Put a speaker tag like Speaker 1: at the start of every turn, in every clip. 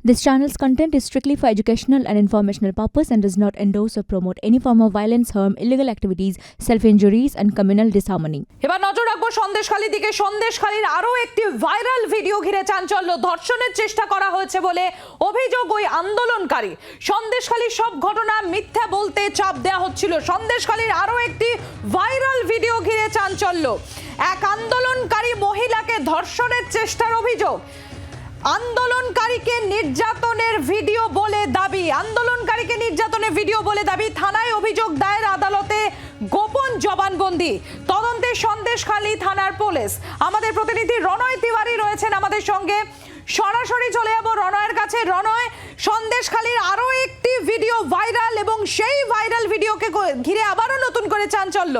Speaker 1: This channel's content is strictly for educational and informational purpose and does not endorse or promote any form of violence, harm, illegal activities, self-injuries and communal disharmony.
Speaker 2: এবার নজর রাখবো সন্দেশখালী দিকে। সন্দেশখালীর আরো একটি viral video ঘিরে চাঞ্চল্য। ধর্ষণের চেষ্টা করা হয়েছে বলে অভিযোগ ওই আন্দোলনকারী। সন্দেশখালীর সব ঘটনা মিথ্যা বলতে চাপ দেওয়া হচ্ছিল। সন্দেশখালীর আরো একটি ভাইরাল ভিডিও ঘিরে চাঞ্চল্য। এক আন্দোলনকারী মহিলাকে ধর্ষণের চেষ্টার অভিযোগ। আন্দোলনকারীকে নির্যাতনের ভিডিও বলে দাবি। থানায় অভিযোগ দায়ের, আদালতে গোপন জবানবন্দি। তদন্তে সন্দেশখালী থানার পুলিশ। আমাদের প্রতিনিধি রণয় তিওয়ারি রয়েছেন আমাদের সঙ্গে। সরাসরি চলে যাব রণয়ের কাছে। রণয়, সন্দেশখালীর আরো একটি ভিডিও ভাইরাল এবং সেই ভাইরাল ভিডিওকে ঘিরে আবারও নতুন করে চাঞ্চল্য।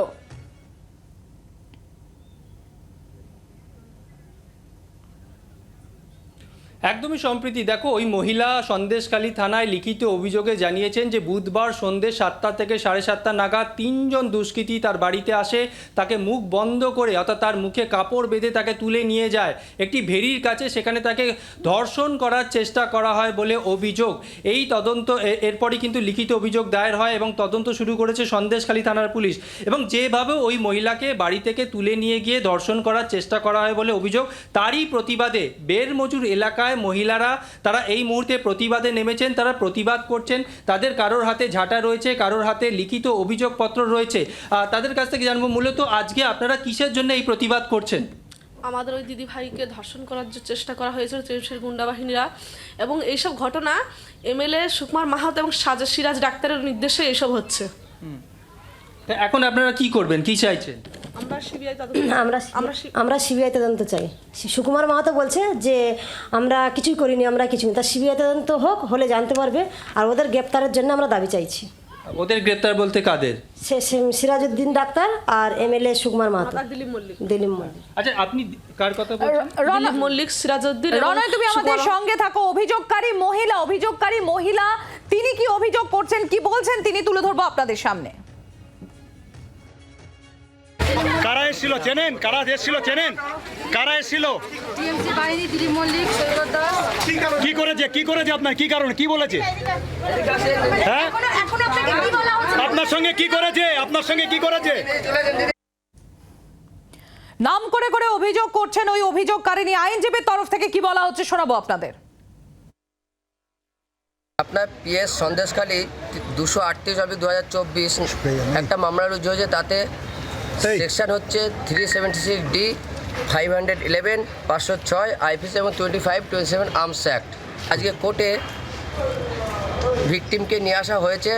Speaker 3: একদমই সম্প্রীতি দেখো, ওই মহিলা সন্দেশখালী থানায় লিখিত অভিযোগে জানিয়েছেন যে বুধবার সন্ধ্যে 7টা থেকে 7:30 নাগাদ 3জন দুষ্কৃতী তার বাড়িতে আসে, তাকে মুখ বন্ধ করে অর্থাৎ তার মুখে কাপড় বেঁধে তাকে তুলে নিয়ে যায় একটি ভেরির কাছে। সেখানে তাকে ধর্ষণ করার চেষ্টা করা হয় বলে অভিযোগ। এই তদন্ত এরপরই কিন্তু লিখিত অভিযোগ দায়ের হয় এবং তদন্ত শুরু করেছে সন্দেশখালী থানার পুলিশ। এবং যেভাবে ওই মহিলাকে বাড়ি থেকে তুলে নিয়ে গিয়ে ধর্ষণ করার চেষ্টা করা হয় বলে অভিযোগ, তারই প্রতিবাদে বেরমজুর এলাকায় মহিলারা তারা এই মুহূর্তে প্রতিবাদে নেমেছেন। তারা প্রতিবাদ করছেন। তাদের কারোর হাতে ঝাঁটা রয়েছে, কারোর হাতে লিখিত অভিযোগপত্র রয়েছে। তাদের কাছ থেকে জানবো মূলত আজকে আপনারা কিসের জন্য এই প্রতিবাদ করছেন?
Speaker 4: আমাদের ওই দিদি ভাইকে ধর্ষণ করার যে চেষ্টা করা হয়েছিল সেই গুন্ডা বাহিনীরা, এবং এইসব ঘটনা এমএলএ সুকুমার মাহাতো এবং সিরাজ ডাক্তারের নির্দেশে এইসব হচ্ছে।
Speaker 3: এখন আপনারা কি করবেন, কি চাইছেন?
Speaker 5: আমরা সিবিআই তদন্ত চাই। সুকুমার মাহাতো বলছে যে আমরা কিছুই করিনি, আমরা কিছুই, তার সিবিআই তদন্ত হলে জানতে পারবে। আর ওদের গ্রেপ্তারের জন্য আমরা দাবি চাইছি।
Speaker 3: ওদের গ্রেপ্তার বলতে কাদের?
Speaker 5: সিরাজউদ্দিন ডাক্তার আর এমএলএ সুকুমার মাহাতো, দিলীপ মল্লিক।
Speaker 3: আচ্ছা, আপনি কার কথা বলছেন?
Speaker 4: দিলীপ মল্লিক, সিরাজউদ্দিন।
Speaker 2: রণয়, তুমি আমাদের সঙ্গে থাকো। অভিযোগকারী মহিলা তিনি কি অভিযোগ করছেন, কি বলছেন তিনি তুলে ধরবো আপনাদের সামনে।
Speaker 6: কারা এসেছিল চেনেন? কারা এসেছিল চেনেন? কারা এসেছিল?
Speaker 7: টিএমসি বাহিনী, দিলীপ মল্লিক, সৈকত দাস।
Speaker 6: কি করেছে আপনার? কি কারণ, কি বলেছে? হ্যাঁ, আপনার সঙ্গে কি করেছে?
Speaker 2: নাম করে করে অভিযোগ করছেন ওই অভিযোগকারিনী। আইনজীবীর তরফ থেকে কি বলা হচ্ছে শোনাবো আপনাদের।
Speaker 8: আপনার পিএস সন্দেশখালী 238/2024 একটা মামলা রুজু হয়েছে। তাতে সেকশন হচ্ছে 376D, 511, 506 আইপিসি এবং 2527 আর্মস অ্যাক্ট। আজকে কোর্টে ভিকটিমকে নিয়ে আসা হয়েছে।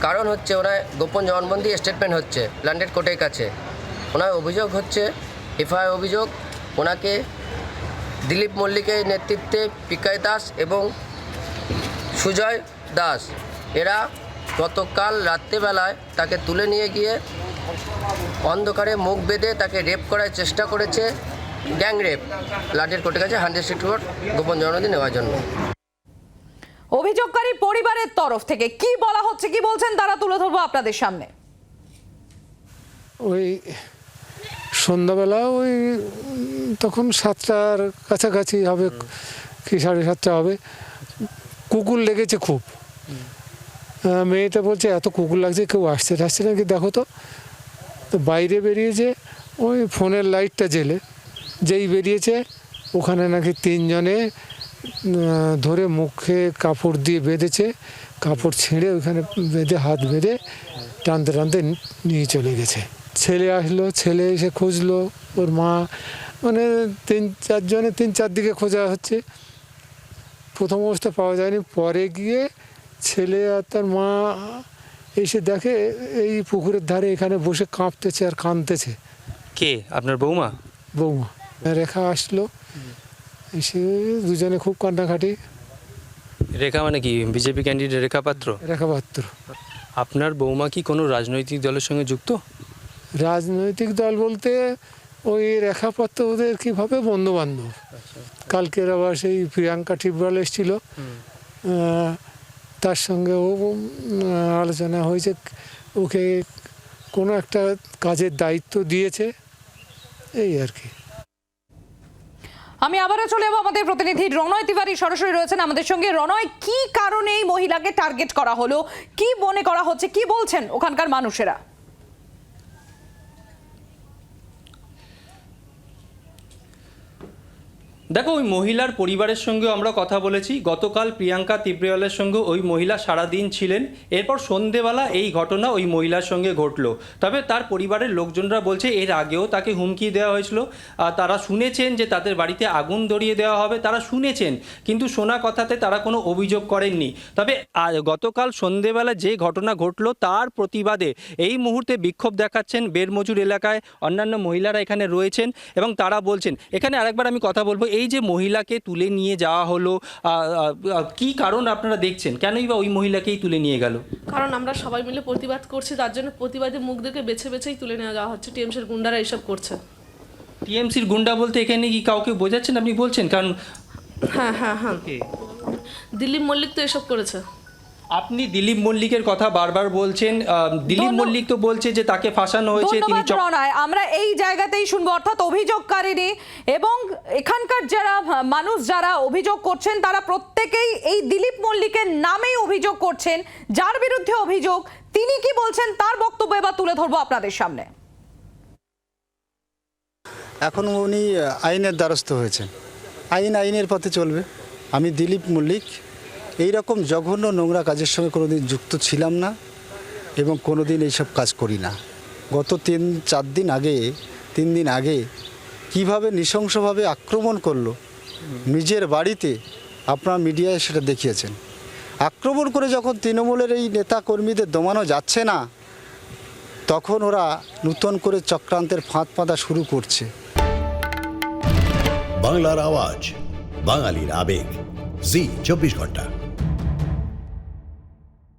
Speaker 8: কারণ হচ্ছে ওনার গোপন জবানবন্দি স্টেটমেন্ট হচ্ছে লন্ডন কোর্টের কাছে। ওনার অভিযোগ হচ্ছে এফআইআর অভিযোগ, ওনাকে দিলীপ মল্লিকের নেতৃত্বে পিকাই দাস এবং সুজয় দাস এরা গতকাল রাত্রেবেলায় তাকে তুলে নিয়ে গিয়ে অন্ধকারে মুখ বেঁধে তাকে রেপ করার চেষ্টা করেছে, গ্যাং রেপ। লাটের কোর্টের কাছে 100 কোর্ট গোপন জবানবন্দি নেওয়ার জন্য।
Speaker 2: অভিযোগকারী পরিবারের তরফ থেকে কি বলা হচ্ছে, কি বলছেন তারা তুলে ধরবো আপনাদের সামনে।
Speaker 9: ওই সন্ধ্যাবেলা ওই তখন 7টার কাছাকাছি হবে কি 7:30 হবে, কুকুর লেগেছে খুব। মেয়েটা বলছে এত কুকুর লাগছে, কেউ আসছে নাকি দেখো তো। বাইরে বেরিয়েছে, ওই ফোনের লাইটটা জেলে যেই বেরিয়েছে, ওখানে নাকি 3 জনে ধরে মুখে কাপড় দিয়ে বেঁধেছে। কাপড় ছিঁড়ে ওইখানে বেঁধে হাত বেঁধে টানতে নিয়ে চলে গেছে। ছেলে আসলো, ছেলে এসে খুঁজলো, ওর মা, মানে 3-4 জনে 3-4 দিকে খোঁজা হচ্ছে। প্রথম অবস্থা পাওয়া যায়নি। পরে গিয়ে ছেলে আর তার মা এসে দেখে এই পুকুরের ধারে এখানে বসে কাঁপতেছে আর কাঁদতেছে।
Speaker 3: কে? আপনার বৌমা?
Speaker 9: রেখা আসলো, এসে দুজনে খুব কান্নাকাটি।
Speaker 3: রেখা মানে কি? বিজেপি ক্যান্ডিডেট রেখা পাত্র?
Speaker 9: রেখা পাত্র।
Speaker 3: আপনার বৌমা কি কোনো রাজনৈতিক দলের সঙ্গে যুক্ত?
Speaker 9: রাজনৈতিক দল বলতে ওই রেখা পাত্র ওদের কীভাবে বন্ধু বান্ধব। কালকের আবার সেই প্রিয়াঙ্কা টিব্রাল এসেছিল, তার সঙ্গে ও আলোচনা হয়েছে, ওকে কোনো একটা কাজের দায়িত্ব দিয়েছে, এই আর কি।
Speaker 2: আমি আবারও চলে যাবো আমাদের প্রতিনিধি রণয় তিওয়ারি সরাসরি রয়েছেন আমাদের সঙ্গে। রণয়, কি কারণে এই মহিলাকে টার্গেট করা হলো, কি মনে করা হচ্ছে, কি বলছেন ওখানকার মানুষেরা?
Speaker 3: দেখো, ওই মহিলার পরিবারের সঙ্গে আমরা কথা বলেছি। গতকাল প্রিয়াঙ্কা তিব্রেওয়ালের সঙ্গে ওই মহিলা সারাদিন ছিলেন। এরপর সন্ধেবেলা এই ঘটনা ওই মহিলার সঙ্গে ঘটলো। তবে তার পরিবারের লোকজনরা বলছে এর আগেও তাকে হুমকি দেওয়া হয়েছিল। তারা শুনেছেন যে তাদের বাড়িতে আগুন ধরিয়ে দেওয়া হবে, তারা শুনেছেন, কিন্তু শোনা কথাতে তারা কোনো অভিযোগ করেননি। তবে গতকাল সন্ধেবেলা যে ঘটনা ঘটলো তার প্রতিবাদে এই মুহূর্তে বিক্ষোভ দেখাচ্ছেন বেরমজুর এলাকায় অন্যান্য মহিলারা এখানে রয়েছেন এবং তারা বলছেন। এখানে আরেকবার আমি কথা বলবো, এই যে মহিলাকে তুলে নিয়ে যাওয়া হলো, কি কারণ আপনারা দেখছেন, কেনই বা ওই মহিলাকেই তুলে নিয়ে গেল?
Speaker 4: কারণ আমরা সবাই মিলে প্রতিবাদ করছি, তার জন্য প্রতিবাদী মুখদেরকে বেছে বেছেই তুলে নেওয়া যাওয়া হচ্ছে। টিএমসির গুন্ডারা এইসব করছে।
Speaker 3: টিএমসির গুন্ডা বলতে এখানে কি কাউকে বোঝাচ্ছেন আপনি বলছেন? কারণ
Speaker 4: হ্যাঁ হ্যাঁ হ্যাঁ, দিলীপ মল্লিক তো এসব করেছে।
Speaker 3: আপনি দিলীপ মল্লিকের কথা বারবার বলছেন। দিলীপ মল্লিক তো বলছে যে তাকে ফাঁসানো হয়েছে। তিনি
Speaker 2: আমরা এই জায়গাতেই শুনবো, অর্থাৎ অভিযোগকারিনী এবং এখানকার যারা মানুষ যারা অভিযোগ করছেন তারা প্রত্যেকেই এই দিলীপ মল্লিকের নামেই অভিযোগ করছেন। যার বিরুদ্ধে অভিযোগ তিনি কি বলছেন তার বক্তব্য এবার তুলে ধরবো আপনাদের সামনে।
Speaker 10: এখন উনি আইনের দ্বারস্থ হয়েছেন, আইনের পথে চলবে। আমি দিলীপ মল্লিক এই রকম জঘন্য নোংরা কাজের সঙ্গে কোনোদিন যুক্ত ছিলাম না এবং কোনোদিন এইসব কাজ করি না। গত 3 দিন আগে কিভাবে নৃশংসভাবে আক্রমণ করলো নিজের বাড়িতে, আপনারা মিডিয়ায় সেটা দেখিয়েছেন। আক্রমণ করে যখন তৃণমূলের এই নেতা কর্মীদের দমানো যাচ্ছে না, তখন ওরা নূতন করে চক্রান্তের ফাঁদ পাতা শুরু করছে।
Speaker 11: বাংলার আওয়াজ, বাঙালির আবেগ, জি 24 ঘন্টা।